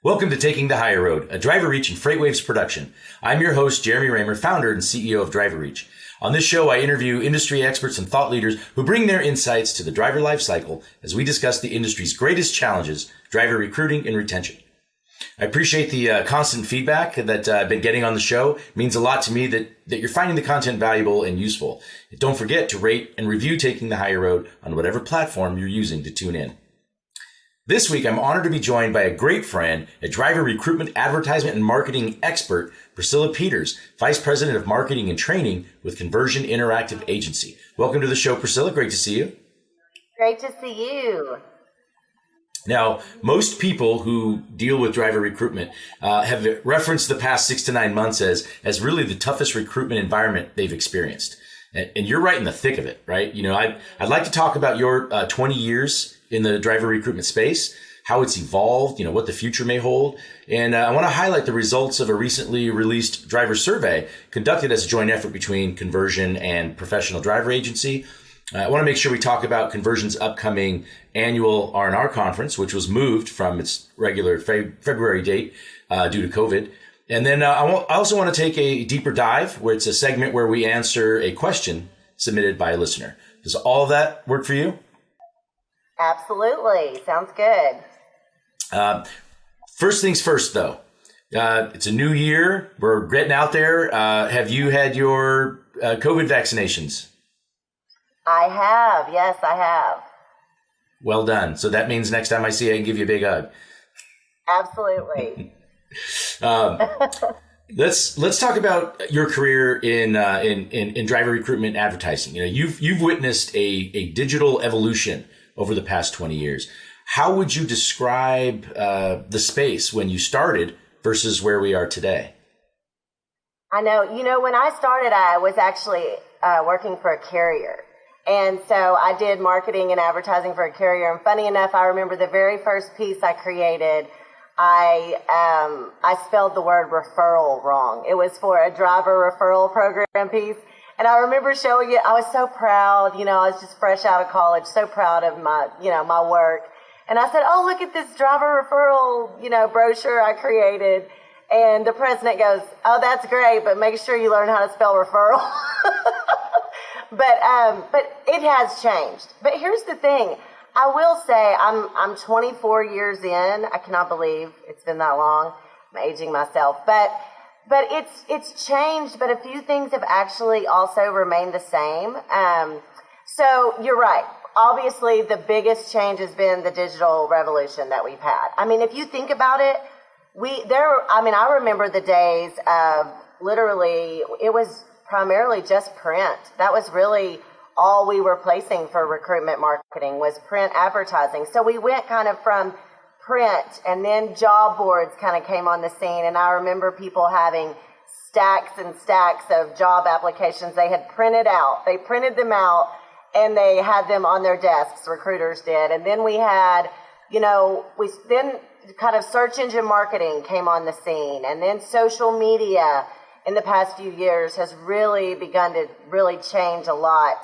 Welcome to Taking the Higher Road, a DriverReach and FreightWaves production. I'm your host, Jeremy Reymer, founder and CEO of DriverReach. On this show, I interview industry experts and thought leaders who bring their insights to the driver life cycle as we discuss the industry's greatest challenges, driver recruiting and retention. I appreciate the constant feedback that I've been getting on the show. It means a lot to me that you're finding the content valuable and useful. Don't forget to rate and review Taking the Higher Road on whatever platform you're using to tune in. This week, I'm honored to be joined by a great friend, a driver recruitment, advertisement, and marketing expert, Priscilla Peters, Vice President of Marketing and Training with Conversion Interactive Agency. Welcome to the show, Priscilla. Great to see you. Great to see you. Now, most people who deal with driver recruitment have referenced the past 6 to 9 months as really the toughest recruitment environment they've experienced. And you're right in the thick of it, right? You know, I'd like to talk about your 20 years in the driver recruitment space, how it's evolved, what the future may hold. And I want to highlight the results of a recently released driver survey conducted as a joint effort between Conversion and Professional Driver Agency. I want to make sure we talk about Conversion's upcoming annual R&R conference, which was moved from its regular February date due to COVID. And then I also want to take a deeper dive, where it's a segment where we answer a question submitted by a listener. Does all of that work for you? Absolutely. Sounds good. First things first, though. It's a new year. We're getting out there. Have you had your COVID vaccinations? I have. Yes, I have. Well done. So that means next time I see you, I can give you a big hug. Absolutely. Let's talk about your career in driver recruitment and advertising. You've witnessed a digital evolution over the past 20 years. How would you describe the space when you started versus where we are today? I know. When I started, I was actually working for a carrier. And so I did marketing and advertising for a carrier. And funny enough, I remember the very first piece I created, I spelled the word referral wrong. It was for a driver referral program piece. And I remember showing it. I was so proud. I was just fresh out of college, so proud of my, my work. And I said, oh, look at this driver referral, brochure I created. And the president goes, oh, that's great, but make sure you learn how to spell referral. But it has changed. But here's the thing. I will say I'm 24 years in. I cannot believe it's been that long. I'm aging myself. But it's changed, but a few things have actually also remained the same. So you're right. Obviously, the biggest change has been the digital revolution that we've had. I mean, if you think about it, I remember the days of literally, it was primarily just print. That was really all we were placing for recruitment marketing was print advertising. So we went kind of from print, and then job boards kind of came on the scene. And I remember people having stacks and stacks of job applications they had printed out. They printed them out and they had them on their desks, recruiters did. And then we had, then kind of search engine marketing came on the scene. And then social media in the past few years has really begun to really change a lot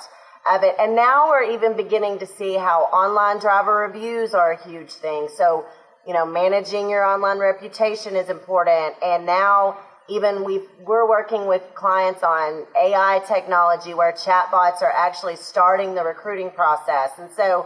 of it. And now we're even beginning to see how online driver reviews are a huge thing. So, managing your online reputation is important. And now even we're working with clients on AI technology where chatbots are actually starting the recruiting process. And so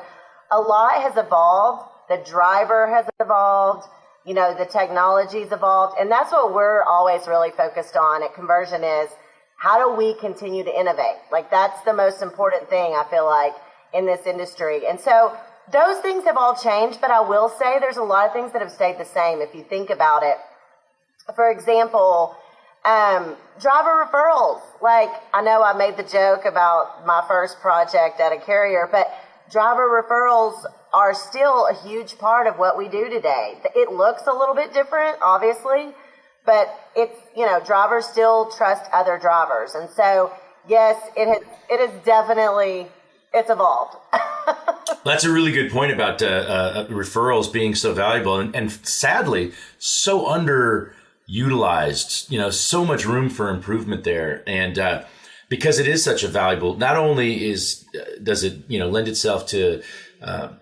a lot has evolved. The driver has evolved. The technology's evolved. And that's what we're always really focused on at Conversion is how do we continue to innovate? Like that's the most important thing I feel like in this industry. And so those things have all changed, but I will say there's a lot of things that have stayed the same if you think about it. For example, driver referrals. Like I know I made the joke about my first project at a carrier, but driver referrals are still a huge part of what we do today. It looks a little bit different, obviously, but it's, drivers still trust other drivers. And so, yes, it has definitely, it's evolved. That's a really good point about referrals being so valuable and sadly, so underutilized, so much room for improvement there. And because it is such a valuable, not only does it lend itself to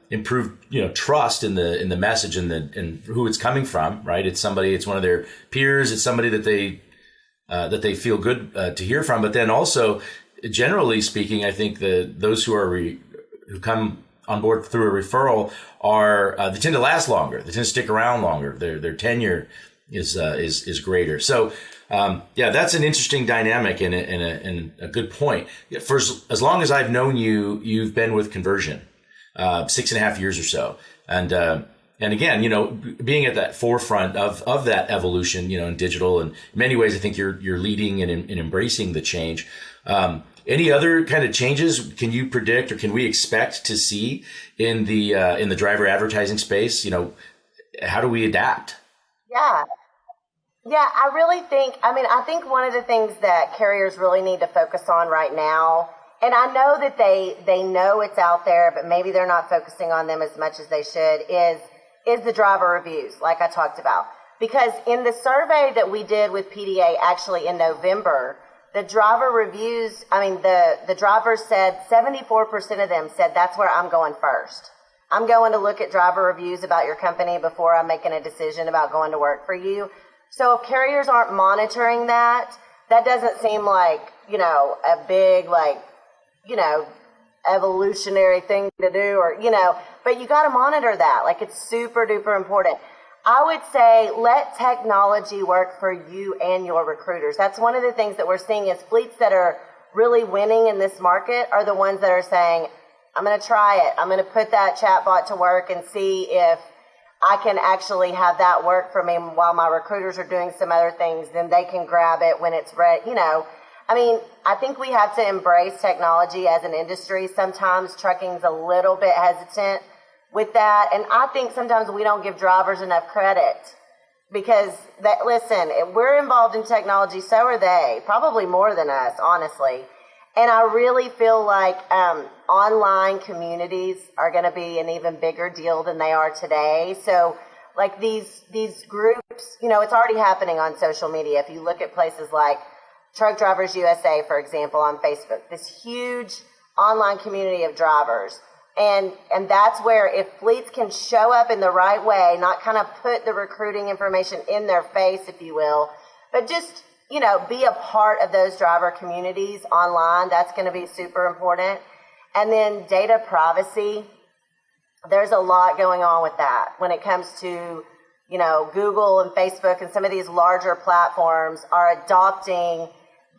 improved, trust in the message and who it's coming from, right? It's one of their peers. It's somebody that they feel good to hear from. But then also, generally speaking, I think those who come on board through a referral they tend to last longer. They tend to stick around longer. Their tenure is greater. So, that's an interesting dynamic and a good point. For as long as I've known you, you've been with conversion, 6.5 years or so. And again, being at that forefront of that evolution, in digital, and in many ways, I think you're leading and embracing the change. Any other kind of changes can you predict or can we expect to see in the driver advertising space? How do we adapt? Yeah. Yeah, I think one of the things that carriers really need to focus on right now, and I know that they know it's out there, but maybe they're not focusing on them as much as they should, is the driver reviews, like I talked about. Because in the survey that we did with PDA actually in November, the driver reviews, the drivers said 74% of them said that's where I'm going first. I'm going to look at driver reviews about your company before I'm making a decision about going to work for you. So if carriers aren't monitoring that doesn't seem like, a big, evolutionary thing to do but you got to monitor that. It's super duper important. I would say let technology work for you and your recruiters. That's one of the things that we're seeing is fleets that are really winning in this market are the ones that are saying, I'm going to try it. I'm going to put that chatbot to work and see if I can actually have that work for me while my recruiters are doing some other things. Then they can grab it when it's ready. I think we have to embrace technology as an industry. Sometimes trucking's a little bit hesitant with that. And I think sometimes we don't give drivers enough credit because listen, if we're involved in technology, so are they, probably more than us, honestly. And I really feel like online communities are going to be an even bigger deal than they are today. So these groups, it's already happening on social media. If you look at places like Truck Drivers USA, for example, on Facebook, this huge online community of drivers. And that's where if fleets can show up in the right way, not kind of put the recruiting information in their face, if you will, but just, be a part of those driver communities online, that's going to be super important. And then data privacy, there's a lot going on with that when it comes to, Google and Facebook and some of these larger platforms are adopting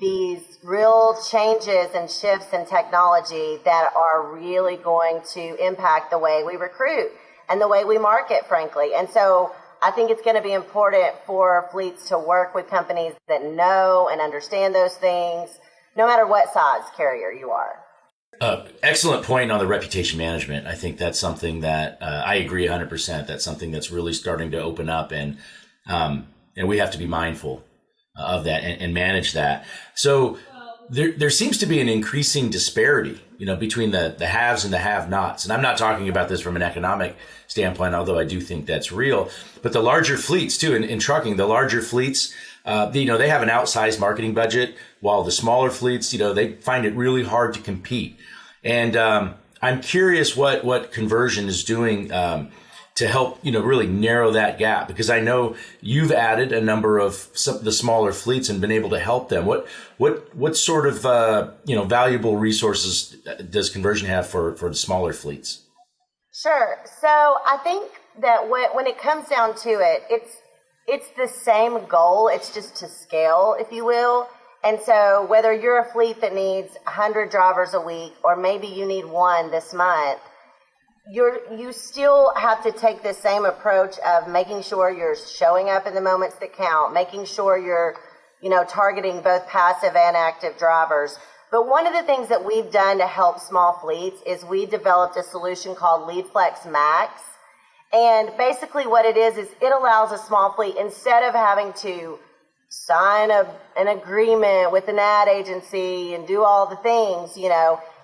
these real changes and shifts in technology that are really going to impact the way we recruit and the way we market, frankly. And so I think it's going to be important for fleets to work with companies that know and understand those things, no matter what size carrier you are. Excellent point on the reputation management. I think that's something that I agree 100%. That's something that's really starting to open up, and we have to be mindful of that and manage that. So there seems to be an increasing disparity, between the haves and the have-nots. And I'm not talking about this from an economic standpoint, although I do think that's real. But the larger fleets too, in trucking, the larger fleets, they have an outsized marketing budget, while the smaller fleets, they find it really hard to compete. And I'm curious what conversion is doing to help, really narrow that gap, because I know you've added a number of the smaller fleets and been able to help them. What sort of, valuable resources does conversion have for the smaller fleets? Sure. So I think that when it comes down to it, it's the same goal. It's just to scale, if you will. And so whether you're a fleet that needs 100 drivers a week, or maybe you need one this month, you still have to take the same approach of making sure you're showing up in the moments that count, making sure you're, targeting both passive and active drivers. But one of the things that we've done to help small fleets is we developed a solution called LeadFlex Max. And basically what it is it allows a small fleet, instead of having to sign an agreement with an ad agency and do all the things,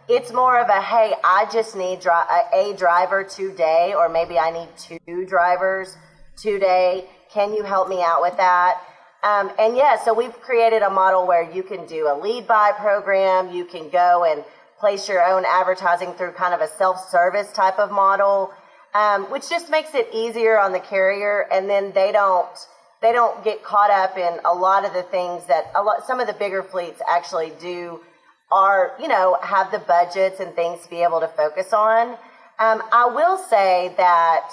it's more of a, hey, I just need a driver today, or maybe I need 2 drivers today. Can you help me out with that? So we've created a model where you can do a lead buy program. You can go and place your own advertising through kind of a self-service type of model, which just makes it easier on the carrier, and then they don't get caught up in a lot of the things that some of the bigger fleets actually do, are, have the budgets and things to be able to focus on. I will say that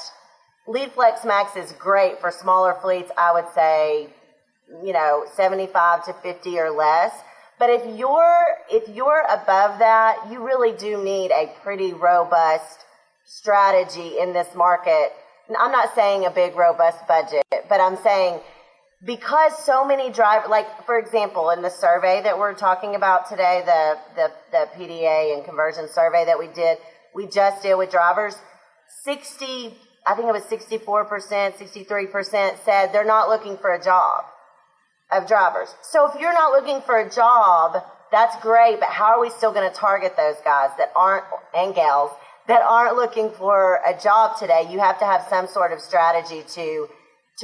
LeadFlex Max is great for smaller fleets. I would say, 75 to 50 or less. But if you're above that, you really do need a pretty robust strategy in this market. And I'm not saying a big, robust budget, but I'm saying because so many drivers, like for example, in the survey that we're talking about today, the PDA and conversion survey that we just did with drivers, I think it was 64%, 63% said they're not looking for a job of drivers. So if you're not looking for a job, that's great, but how are we still going to target those guys and gals that aren't looking for a job today? You have to have some sort of strategy to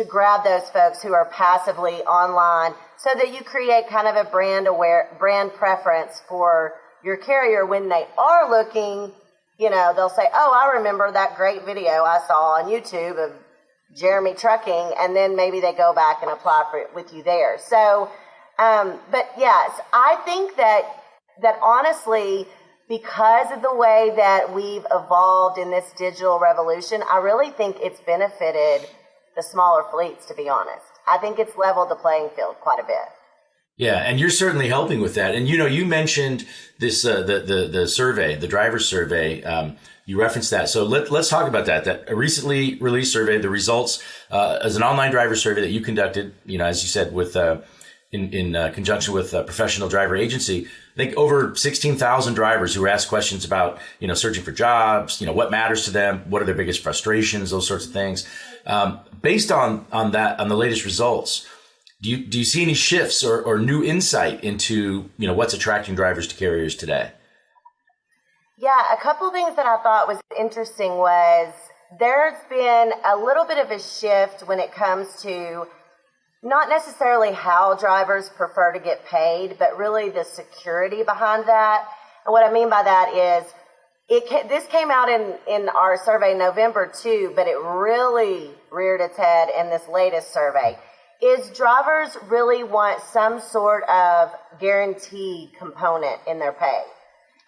grab those folks who are passively online so that you create kind of a brand preference for your carrier when they are looking. They'll say, oh, I remember that great video I saw on YouTube of Jeremy trucking, and then maybe they go back and apply for it with you there. So, but yes, I think that honestly, because of the way that we've evolved in this digital revolution, I really think it's benefited the smaller fleets, to be honest. I think it's leveled the playing field quite a bit. Yeah, and you're certainly helping with that. And you mentioned this the survey, the driver survey. You referenced that, so let's talk about that. That a recently released survey, the results as an online driver survey that you conducted. As you said, with in conjunction with a professional driver agency. I think over 16,000 drivers who were asked questions about searching for jobs. What matters to them, what are their biggest frustrations, those sorts of things. Based on the latest results. Do you see any shifts or new insight into, what's attracting drivers to carriers today? Yeah, a couple of things that I thought was interesting was there's been a little bit of a shift when it comes to not necessarily how drivers prefer to get paid, but really the security behind that. And what I mean by that is this came out in our survey in November too, but it really reared its head in this latest survey. Is drivers really want some sort of guarantee component in their pay?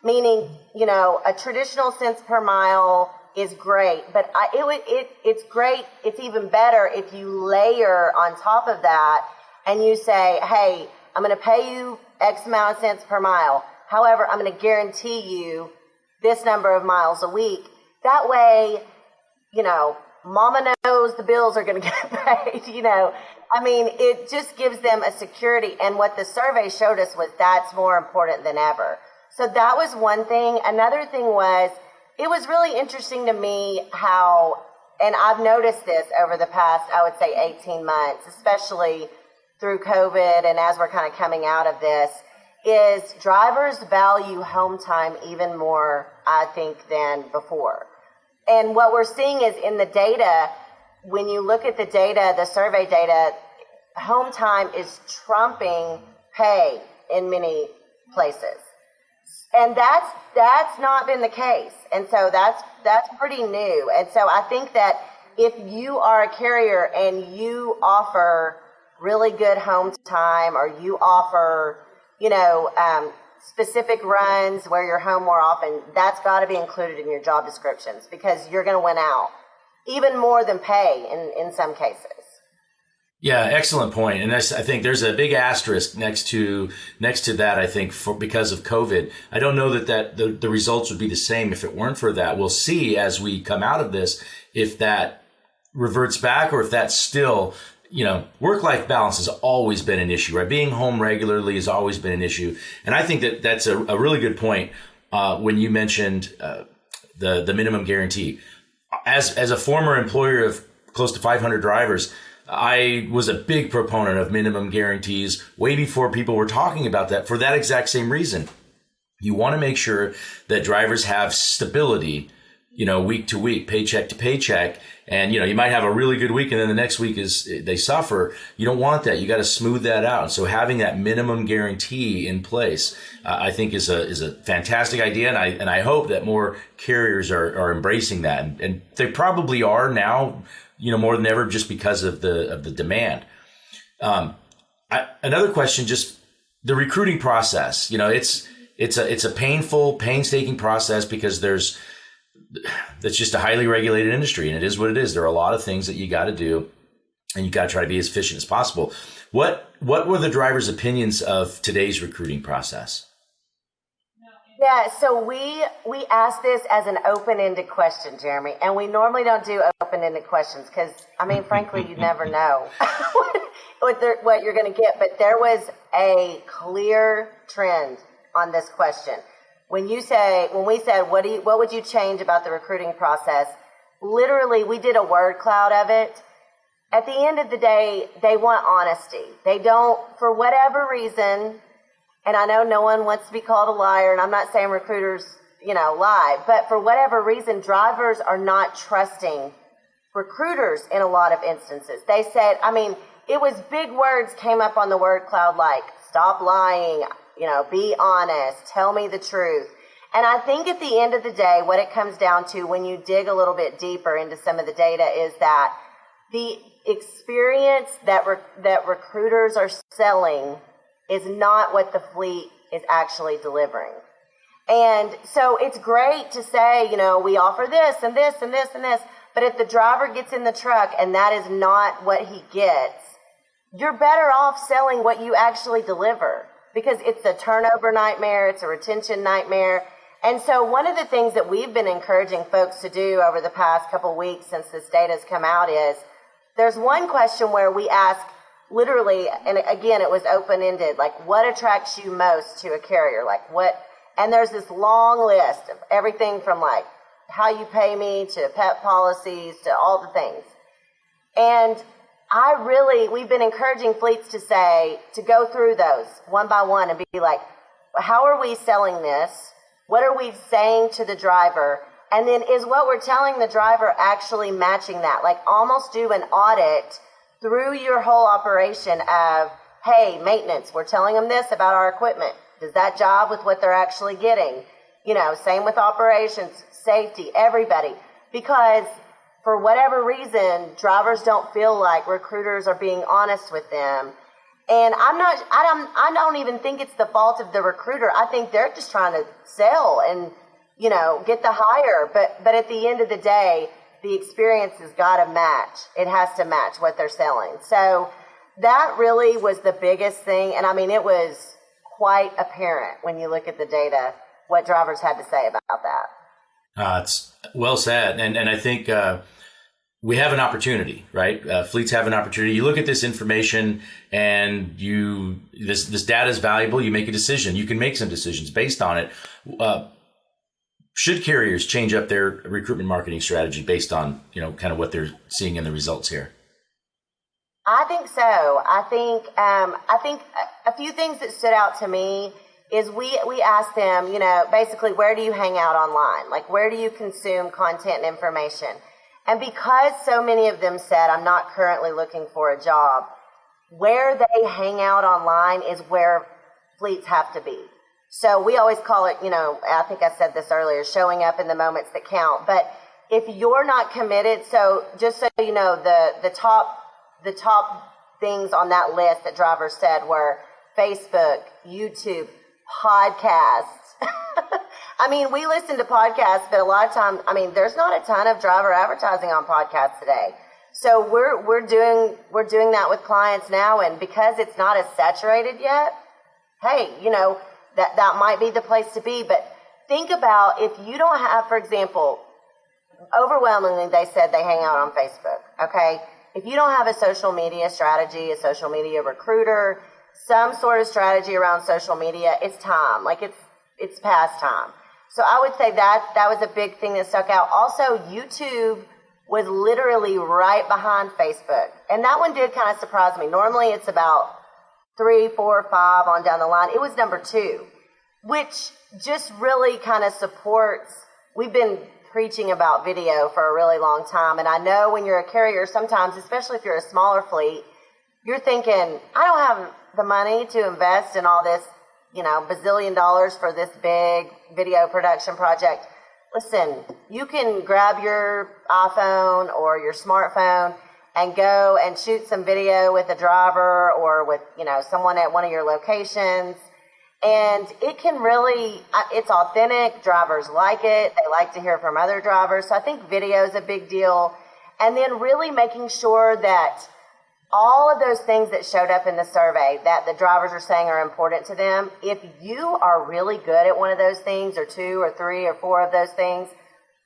Meaning, a traditional cents per mile is great, but it's great. It's even better if you layer on top of that and you say, hey, I'm going to pay you X amount of cents per mile. However, I'm going to guarantee you this number of miles a week. That way, mama knows the bills are going to get paid, it just gives them a security. And what the survey showed us was that's more important than ever. So that was one thing. Another thing was, it was really interesting to me how, and I've noticed this over the past, I would say 18 months, especially through COVID and as we're kind of coming out of this, is drivers value home time even more, I think, than before. And what we're seeing is in the data, when you look at the data, the survey data, home time is trumping pay in many places. And that's not been the case. And so that's pretty new. And so I think that if you are a carrier and you offer really good home time, or you offer, specific runs where you're home more often, that's got to be included in your job descriptions, because you're going to win out even more than pay in some cases. Yeah, excellent point. And I think there's a big asterisk next to that, I think, because of COVID. I don't know that the results would be the same if it weren't for that. We'll see as we come out of this if that reverts back or if that's still, work-life balance has always been an issue, right? Being home regularly has always been an issue. And I think that that's a really good point when you mentioned the minimum guarantee. As a former employer of close to 500 drivers, I was a big proponent of minimum guarantees way before people were talking about that, for that exact same reason. You want to make sure that drivers have stability, week to week, paycheck to paycheck. And, you might have a really good week and then the next week they suffer. You don't want that. You got to smooth that out. And so having that minimum guarantee in place, I think is a fantastic idea. And I hope that more carriers are embracing that. And they probably are now, more than ever, just because of the demand. Another question, just the recruiting process, it's a painful, painstaking process because that's just a highly regulated industry, and it is what it is. There are a lot of things that you got to do, and you got to try to be as efficient as possible. What were the drivers' opinions of today's recruiting process? Yeah, so we asked this as an open-ended question, Jeremy, and we normally don't do open-ended questions because, frankly, you never know what you're going to get. But there was a clear trend on this question. When we said, what would you change about the recruiting process? Literally, we did a word cloud of it. At the end of the day, they want honesty. They don't, for whatever reason, and I know no one wants to be called a liar, and I'm not saying recruiters, lie, but for whatever reason, drivers are not trusting recruiters in a lot of instances. They said, it was big words came up on the word cloud like, stop lying, be honest, tell me the truth. And I think at the end of the day, what it comes down to when you dig a little bit deeper into some of the data is that the experience that recruiters are selling is not what the fleet is actually delivering. And so it's great to say, we offer this and this and this and this, but if the driver gets in the truck and that is not what he gets, you're better off selling what you actually deliver. Because it's a turnover nightmare, it's a retention nightmare. And so one of the things that we've been encouraging folks to do over the past couple weeks since this data has come out is there's one question where we ask literally, and again, it was open-ended, like what attracts you most to a carrier? Like what, and there's this long list of everything from like how you pay me to pet policies to all the things. And we've been encouraging fleets to go through those one by one and be like, how are we selling this? What are we saying to the driver? And then is what we're telling the driver actually matching that? Like almost do an audit through your whole operation of, hey, maintenance, we're telling them this about our equipment. Does that jive with what they're actually getting? Same with operations, safety, everybody. Because for whatever reason, drivers don't feel like recruiters are being honest with them. And I don't even think it's the fault of the recruiter. I think they're just trying to sell and, get the hire. But at the end of the day, the experience has got to match. It has to match what they're selling. So that really was the biggest thing. And it was quite apparent when you look at the data, what drivers had to say about that. It's well said. And I think we have an opportunity, right? Fleets have an opportunity. You look at this information and this data is valuable. You make a decision. You can make some decisions based on it. Should carriers change up their recruitment marketing strategy based on, kind of what they're seeing in the results here? I think so. I think a few things that stood out to me is we asked them, basically, where do you hang out online? Like, where do you consume content and information? And because so many of them said, I'm not currently looking for a job, where they hang out online is where fleets have to be. So we always call it, I think I said this earlier, showing up in the moments that count. But if you're not committed, so just so you know, the top things on that list that drivers said were Facebook, YouTube, podcasts. We listen to podcasts, but a lot of times, there's not a ton of driver advertising on podcasts today. So we're doing that with clients now, and because it's not as saturated yet, hey, that might be the place to be. But think about if you don't have, for example, overwhelmingly they said they hang out on Facebook. Okay, if you don't have a social media strategy, a social media recruiter, some sort of strategy around social media, it's time. Like it's past time. So I would say that was a big thing that stuck out. Also, YouTube was literally right behind Facebook. And that one did kind of surprise me. Normally it's about 3, 4, 5 on down the line. It was number 2, which just really kind of supports, we've been preaching about video for a really long time. And I know when you're a carrier, sometimes, especially if you're a smaller fleet, you're thinking, I don't have the money to invest in all this, bazillion dollars for this big video production project. Listen, you can grab your iPhone or your smartphone and go and shoot some video with a driver or with, someone at one of your locations. And it can really, it's authentic. Drivers like it. They like to hear from other drivers. So I think video is a big deal. And then really making sure that all of those things that showed up in the survey that the drivers are saying are important to them, if you are really good at one of those things, or 2 or 3 or 4 of those things,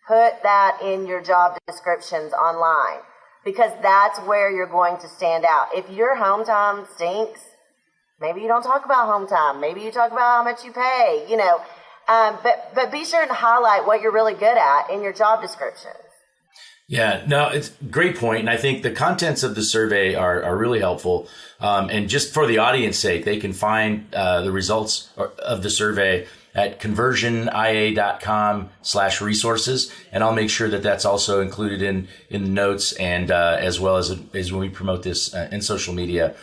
put that in your job descriptions online, because that's where you're going to stand out. If your home time stinks, maybe you don't talk about home time. Maybe you talk about how much you pay, but be sure to highlight what you're really good at in your job descriptions. Yeah, no, it's a great point. And I think the contents of the survey are really helpful. And just for the audience sake, they can find the results of the survey at conversionia.com/resources. And I'll make sure that that's also included in the notes and as well as when we promote this in social media.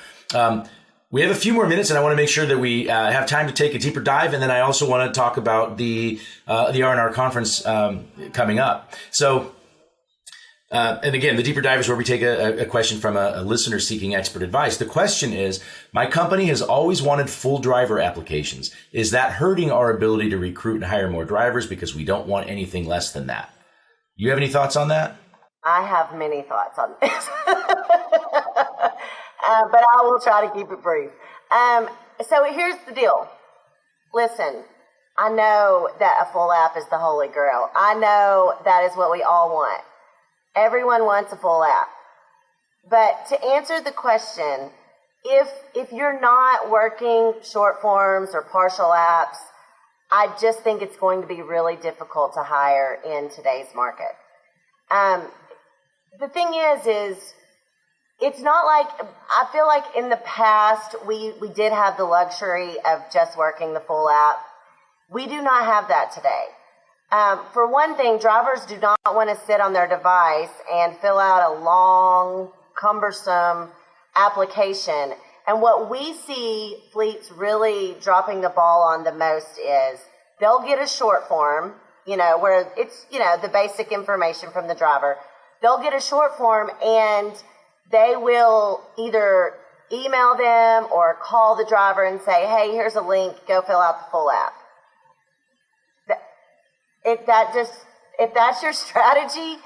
We have a few more minutes, and I want to make sure that we have time to take a deeper dive. And then I also want to talk about the R&R conference coming up. So, and again, the deeper dive is where we take a question from a listener seeking expert advice. The question is, my company has always wanted full driver applications. Is that hurting our ability to recruit and hire more drivers because we don't want anything less than that? You have any thoughts on that? I have many thoughts on this, but I will try to keep it brief. So here's the deal. Listen, I know that a full app is the holy grail. I know that is what we all want. Everyone wants a full app. But to answer the question, if you're not working short forms or partial apps, I just think it's going to be really difficult to hire in today's market. The thing is it's not like, I feel like in the past we did have the luxury of just working the full app. We do not have that today. For one thing, drivers do not want to sit on their device and fill out a long, cumbersome application. And what we see fleets really dropping the ball on the most is they'll get a short form, where it's, the basic information from the driver. They'll get a short form and they will either email them or call the driver and say, hey, here's a link, go fill out the full app. If that's your strategy,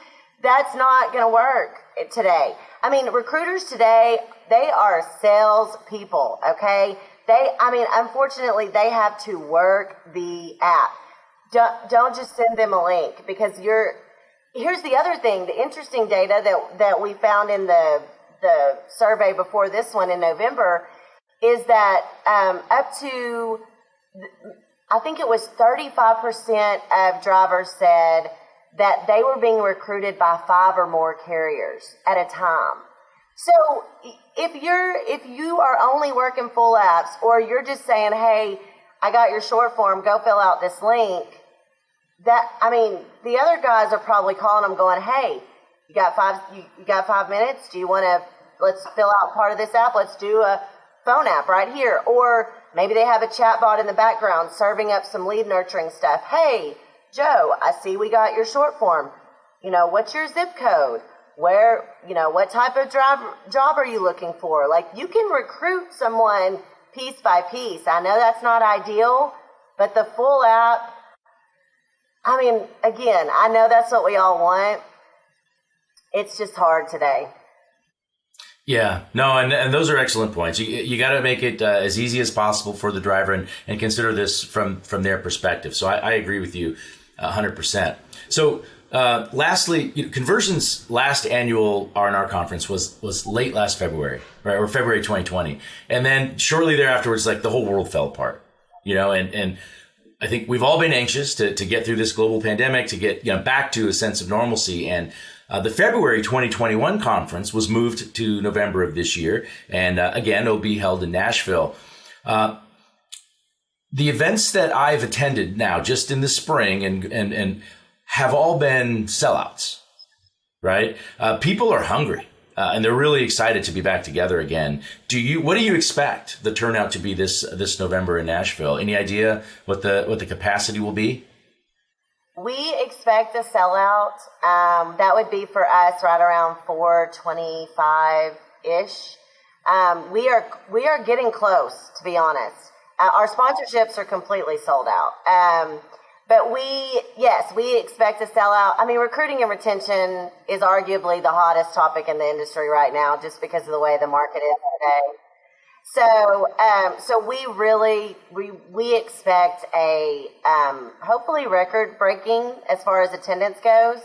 that's not going to work today. I mean, recruiters today, they are sales people, okay? Unfortunately, they have to work the app. Don't just send them a link, because here's the other thing, the interesting data that we found in the survey before this one in November is that up to, I think it was 35% of drivers said that they were being recruited by 5 or more carriers at a time. So if you are only working full apps, or you're just saying, hey, I got your short form, go fill out this link, the other guys are probably calling them going, hey, you got 5 minutes? Do you want to, let's fill out part of this app. Let's do a phone app right here. Or maybe they have a chat bot in the background serving up some lead nurturing stuff. Hey, Joe, I see we got your short form. What's your zip code? Where, what type of job are you looking for? Like, you can recruit someone piece by piece. I know that's not ideal, but the full app, again, I know that's what we all want. It's just hard today. Yeah, no, and those are excellent points. You got to make it as easy as possible for the driver and consider this from their perspective. So I agree with you 100%. So lastly, Conversion's last annual R&R conference was late last February, right, or February 2020, and then shortly thereafter, like the whole world fell apart. And I think we've all been anxious to get through this global pandemic, to get back to a sense of normalcy. And the February 2021 conference was moved to November of this year. And again, it'll be held in Nashville. The events that I've attended now just in the spring and have all been sellouts, right? People are hungry. And they're really excited to be back together again. What do you expect the turnout to be this November in Nashville? Any idea what the capacity will be? We expect a sellout. That would be for us right around 425-ish. We are getting close, to be honest. Our sponsorships are completely sold out. But we expect a sellout. I mean, recruiting and retention is arguably the hottest topic in the industry right now, just because of the way the market is today. So we expect a hopefully record breaking as far as attendance goes.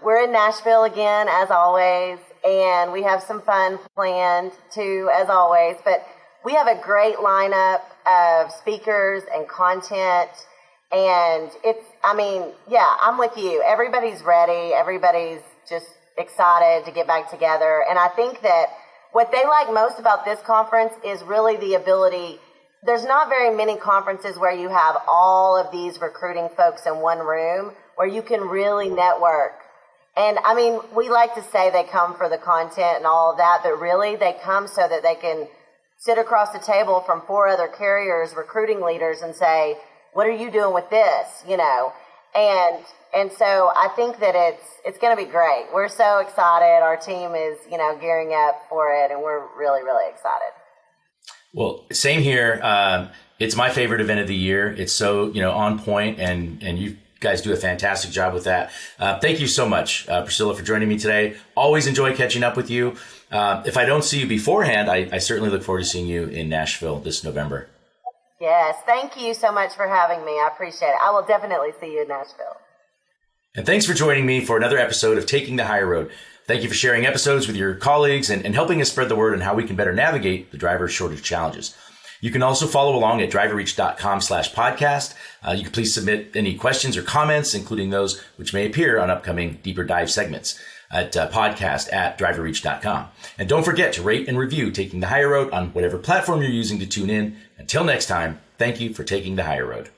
We're in Nashville again, as always, and we have some fun planned too, as always. But we have a great lineup of speakers and content. And I'm with you. Everybody's ready. Everybody's just excited to get back together. And I think that what they like most about this conference is really the ability. There's not very many conferences where you have all of these recruiting folks in one room where you can really network. And I mean, we like to say they come for the content and all of that, but really they come so that they can sit across the table from 4 other carriers, recruiting leaders, and say, what are you doing with this? And so I think that it's going to be great. We're so excited. Our team is, gearing up for it, and we're really, really excited. Well, same here. It's my favorite event of the year. It's so, on point, and you guys do a fantastic job with that. Thank you so much, Priscilla, for joining me today. Always enjoy catching up with you. If I don't see you beforehand, I certainly look forward to seeing you in Nashville this November. Yes, thank you so much for having me. I appreciate it. I will definitely see you in Nashville. And thanks for joining me for another episode of Taking the Higher Road. Thank you for sharing episodes with your colleagues and helping us spread the word on how we can better navigate the driver shortage challenges. You can also follow along at driverreach.com/podcast. You can please submit any questions or comments, including those which may appear on upcoming deeper dive segments at podcast@driverreach.com. And don't forget to rate and review Taking the Higher Road on whatever platform you're using to tune in. Until next time, thank you for taking the higher road.